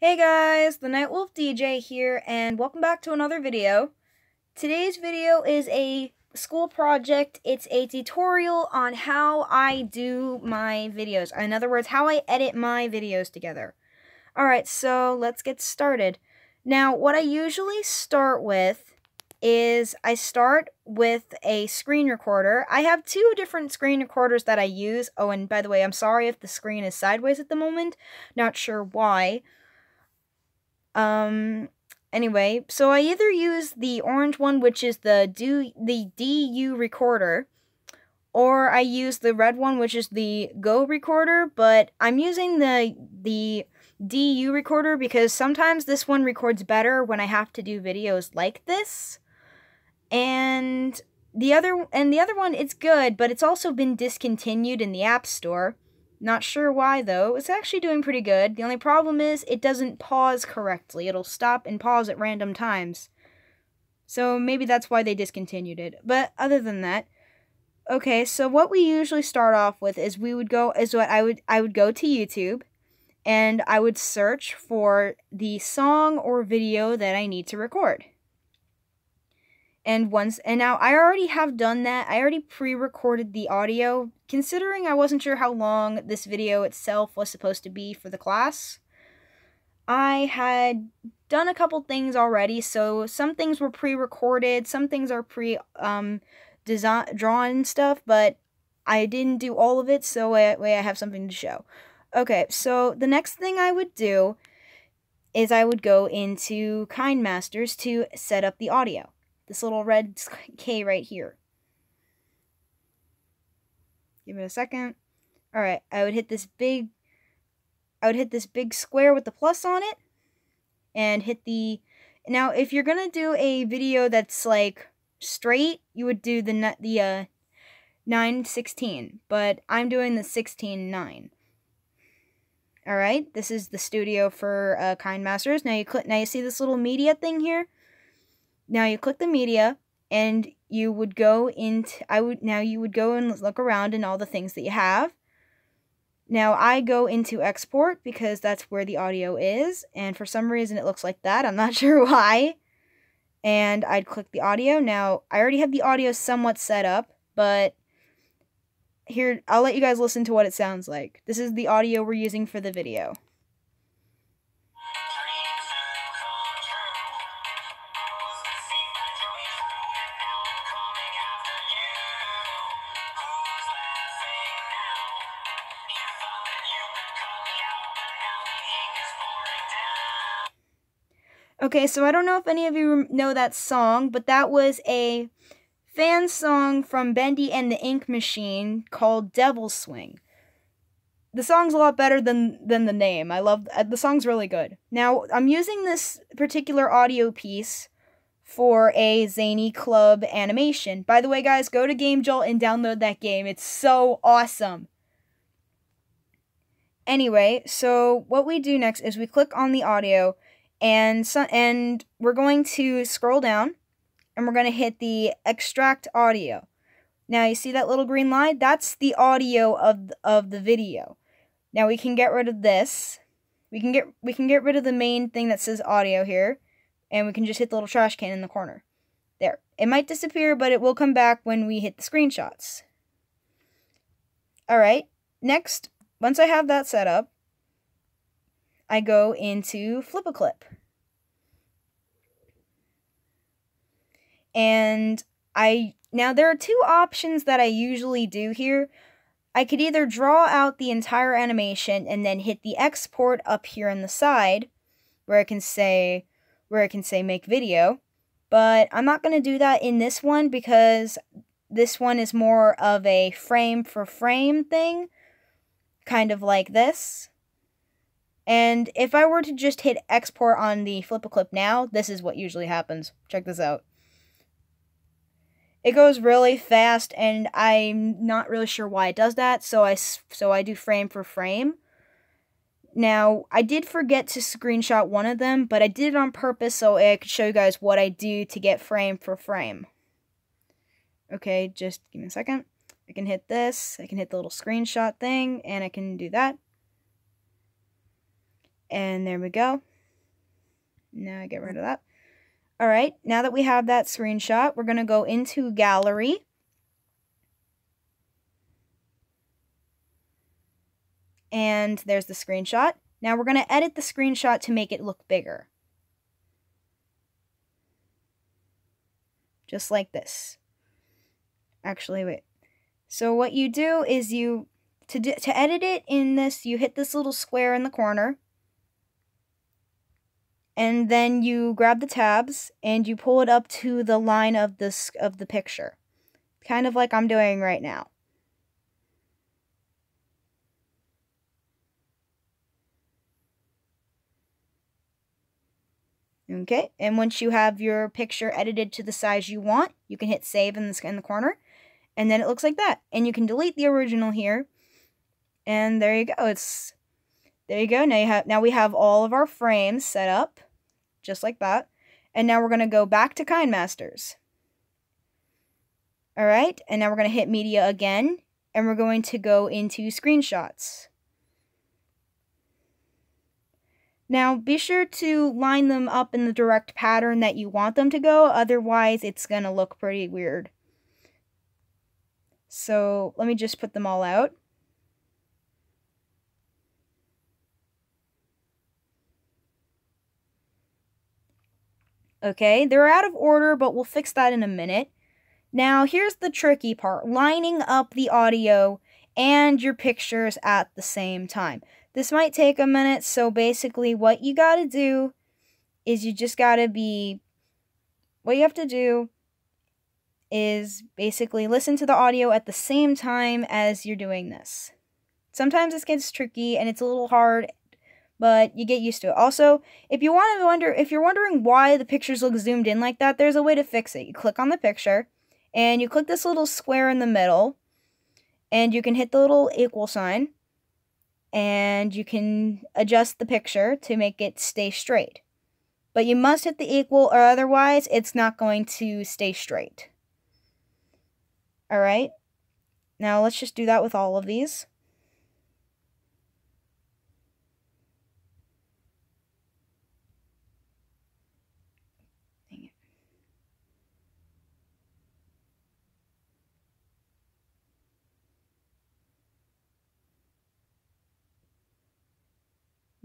Hey guys, the Nightwolf DJ here, and welcome back to another video. Today's video is a school project. It's a tutorial on how I do my videos. In other words, how I edit my videos together. Alright, so let's get started. Now, what I usually start with is I start with a screen recorder. I have two different screen recorders that I use. Oh, and by the way, I'm sorry if the screen is sideways at the moment. Not sure why. Anyway, so I either use the orange one, which is the DU recorder, or I use the red one, which is the Go recorder, but I'm using the DU recorder because sometimes this one records better when I have to do videos like this. And the other one, it's good, but it's also been discontinued in the App Store. Not sure why, though. It's actually doing pretty good. The only problem is it doesn't pause correctly. It'll stop and pause at random times. So maybe that's why they discontinued it. But other than that, okay, so what we usually start off with is I would go to YouTube and I would search for the song or video that I need to record. And now I already have done that. I already pre-recorded the audio, considering I wasn't sure how long this video itself was supposed to be for the class. I had done a couple things already, so some things were pre-recorded, some things are drawn stuff, but I didn't do all of it, so that way I have something to show. Okay, so the next thing I would do is I would go into KineMasters to set up the audio. This little red K right here. Give it a second. Alright, I would hit this big square with the plus on it, and hit the... Now, if you're gonna do a video that's, like, straight, you would do the 9:16, but I'm doing the 16:9. Alright, this is the studio for KineMasters. Now you see this little media thing here? Now you click the media, and you would go into, you would go and look around in all the things that you have. Now I go into export because that's where the audio is, and for some reason it looks like that. I'm not sure why. And I'd click the audio. Now I already have the audio somewhat set up, but here, I'll let you guys listen to what it sounds like. This is the audio we're using for the video. Okay, so I don't know if any of you know that song, but that was a fan song from Bendy and the Ink Machine called Devil Swing. The song's a lot better than the name. I love the song's really good. Now, I'm using this particular audio piece for a Zany Club animation. By the way, guys, go to GameJolt and download that game. It's so awesome. Anyway, so what we do next is we click on the audio, and we're going to scroll down, and we're going to hit the extract audio. Now you see that little green line? That's the audio of the video. Now we can get rid of this. We can get rid of the main thing that says audio here, and we can just hit the little trash can in the corner. There. It might disappear, but it will come back when we hit the screenshots. Alright, next, once I have that set up, I go into Flip-A-Clip. And now there are two options that I usually do here. I could either draw out the entire animation and then hit the export up here on the side, where I can say make video, but I'm not going to do that in this one because this one is more of a frame for frame thing, kind of like this. And if I were to just hit export on the Flip-A-Clip now, this is what usually happens. Check this out. It goes really fast, and I'm not really sure why it does that, so I do frame for frame. Now, I did forget to screenshot one of them, but I did it on purpose so I could show you guys what I do to get frame for frame. Okay, just give me a second. I can hit this, I can hit the little screenshot thing, and I can do that. And there we go. Now I get rid of that. Alright, now that we have that screenshot, we're going to go into Gallery. And there's the screenshot. Now we're going to edit the screenshot to make it look bigger. Just like this. Actually, wait. So what you do is to edit it in this, you hit this little square in the corner. And then you grab the tabs and you pull it up to the line of the picture. Kind of like I'm doing right now. Okay, and once you have your picture edited to the size you want, you can hit save in the corner, and then it looks like that. And you can delete the original here, and there you go. There you go. Now we have all of our frames set up, just like that. And now we're gonna go back to KineMasters. All right, and now we're gonna hit Media again, and we're going to go into Screenshots. Now, be sure to line them up in the direct pattern that you want them to go, otherwise it's going to look pretty weird. So, let me just put them all out. Okay, they're out of order, but we'll fix that in a minute. Now, here's the tricky part, lining up the audio and your pictures at the same time. This might take a minute, so basically what you gotta do is what you have to do is basically listen to the audio at the same time as you're doing this. Sometimes this gets tricky and it's a little hard, but you get used to it. Also, if you're wondering why the pictures look zoomed in like that, there's a way to fix it. You click on the picture, and you click this little square in the middle, and you can hit the little equal sign, and you can adjust the picture to make it stay straight. But you must hit the equal, or otherwise it's not going to stay straight. Alright, now let's just do that with all of these. Dang it.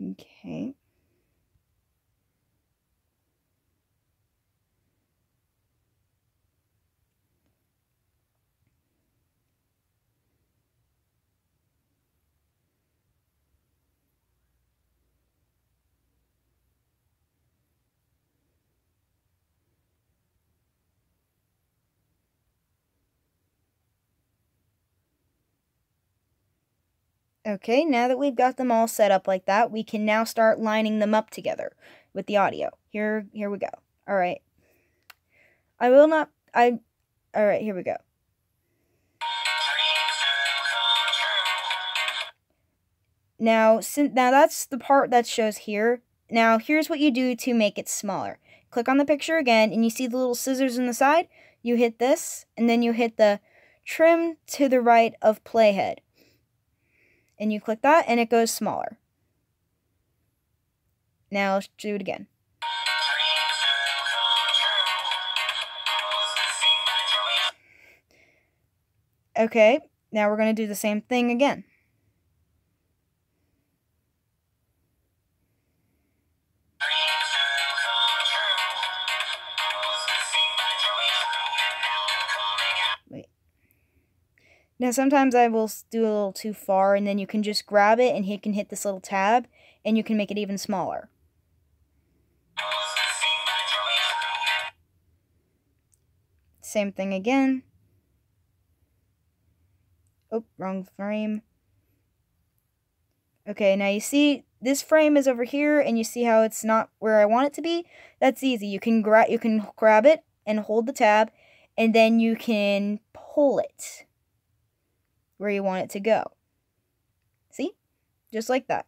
Okay. Okay, now that we've got them all set up like that, we can now start lining them up together with the audio. Here we go. Alright. Alright, here we go. Now that's the part that shows here. Now, here's what you do to make it smaller. Click on the picture again, and you see the little scissors on the side? You hit this, and then you hit the trim to the right of playhead. And you click that, and it goes smaller. Now, let's do it again. Okay, now we're going to do the same thing again. Wait. Now, sometimes I will do a little too far, and then you can just grab it, and you can hit this little tab, and you can make it even smaller. Same thing again. Oh, wrong frame. Okay, now you see this frame is over here, and you see how it's not where I want it to be? That's easy. You can grab it and hold the tab, and then you can pull it where you want it to go. See? Just like that.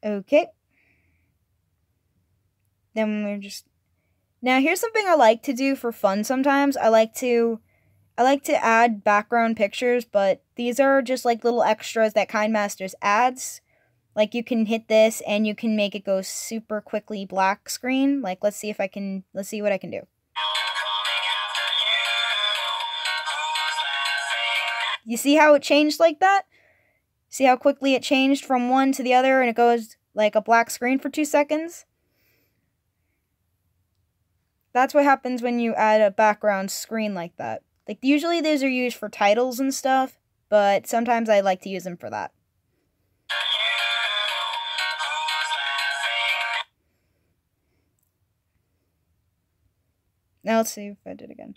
Okay. then we're just... Now, here's something I like to do for fun sometimes. I like to add background pictures, but these are just like little extras that KineMasters adds. Like, you can hit this and you can make it go super quickly black screen. Like, let's see what I can do. You see how it changed like that? See how quickly it changed from one to the other and it goes like a black screen for 2 seconds? That's what happens when you add a background screen like that. Like, usually these are used for titles and stuff, but sometimes I like to use them for that. Now let's see if I did it again.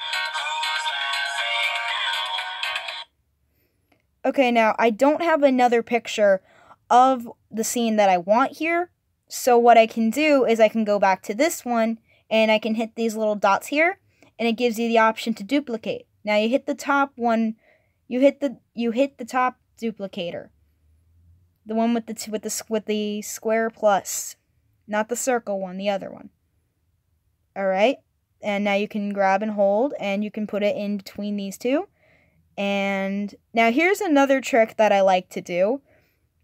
Okay, now I don't have another picture of the scene that I want here. So what I can do is I can go back to this one and I can hit these little dots here and it gives you the option to duplicate. Now you hit the top one, you hit the top duplicator. The one with the square plus, not the circle one, the other one. All right? And now you can grab and hold and you can put it in between these two. And now here's another trick that I like to do.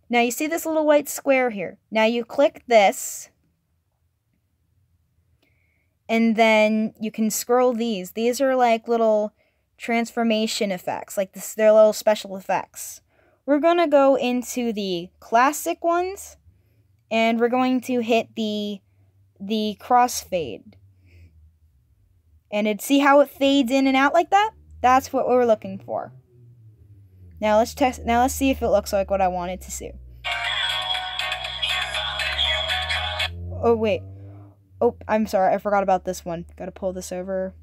Now you see this little white square here. Now you click this. And then you can scroll these. These are like little transformation effects. Like this, they're little special effects. We're going to go into the classic ones. And we're going to hit the crossfade. And see how it fades in and out like that? That's what we're looking for. Now let's test. Now let's see if it looks like what I want it to see. Oh wait. Oh, I'm sorry. I forgot about this one. Got to pull this over.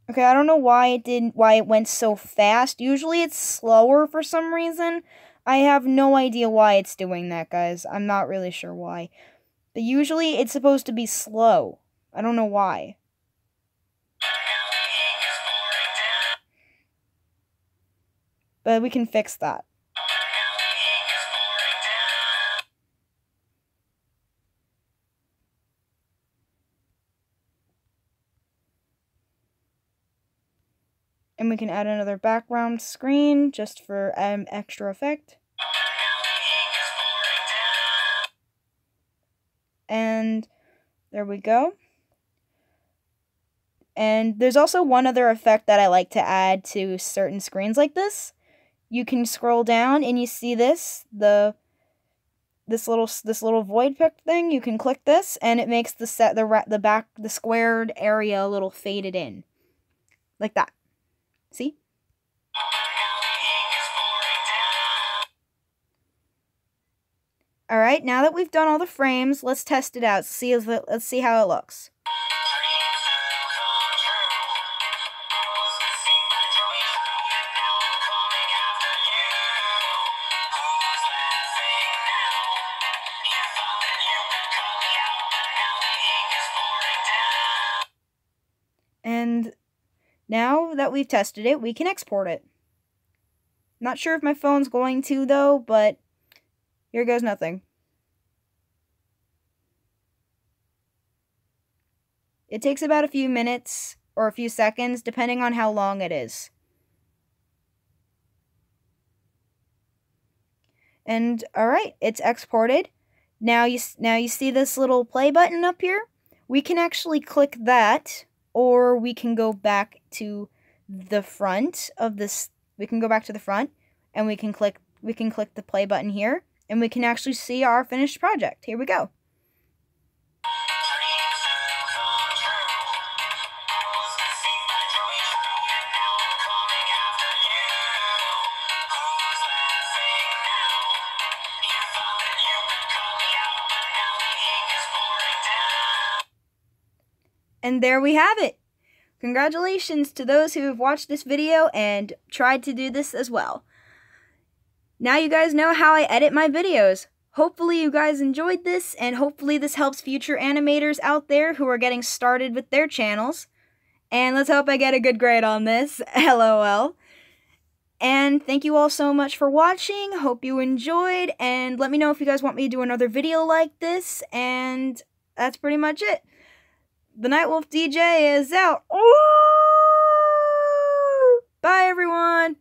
Okay, I don't know why it went so fast. Usually it's slower for some reason. I have no idea why it's doing that, guys. I'm not really sure why. But usually it's supposed to be slow. I don't know why. But we can fix that. And we can add another background screen just for extra effect. And there we go. And there's also one other effect that I like to add to certain screens like this. You can scroll down and you see this little void pick thing. You can click this and it makes the squared area a little faded in. Like that. See? Alright, now that we've done all the frames, let's test it out. Let's see how it looks. And now that we've tested it, we can export it. Not sure if my phone's going to, though, but here goes nothing. It takes about a few minutes or a few seconds, depending on how long it is. And alright, it's exported. Now you see this little play button up here? We can actually click that, or we can go back to the front of this. We can go back to the front and we can click the play button here and we can actually see our finished project. Here we go. And there we have it. Congratulations to those who have watched this video and tried to do this as well. Now you guys know how I edit my videos. Hopefully you guys enjoyed this, and hopefully this helps future animators out there who are getting started with their channels. And let's hope I get a good grade on this, LOL. And thank you all so much for watching. Hope you enjoyed, and let me know if you guys want me to do another video like this, and that's pretty much it. The Nightwolf DJ is out. Ooh! Bye, everyone!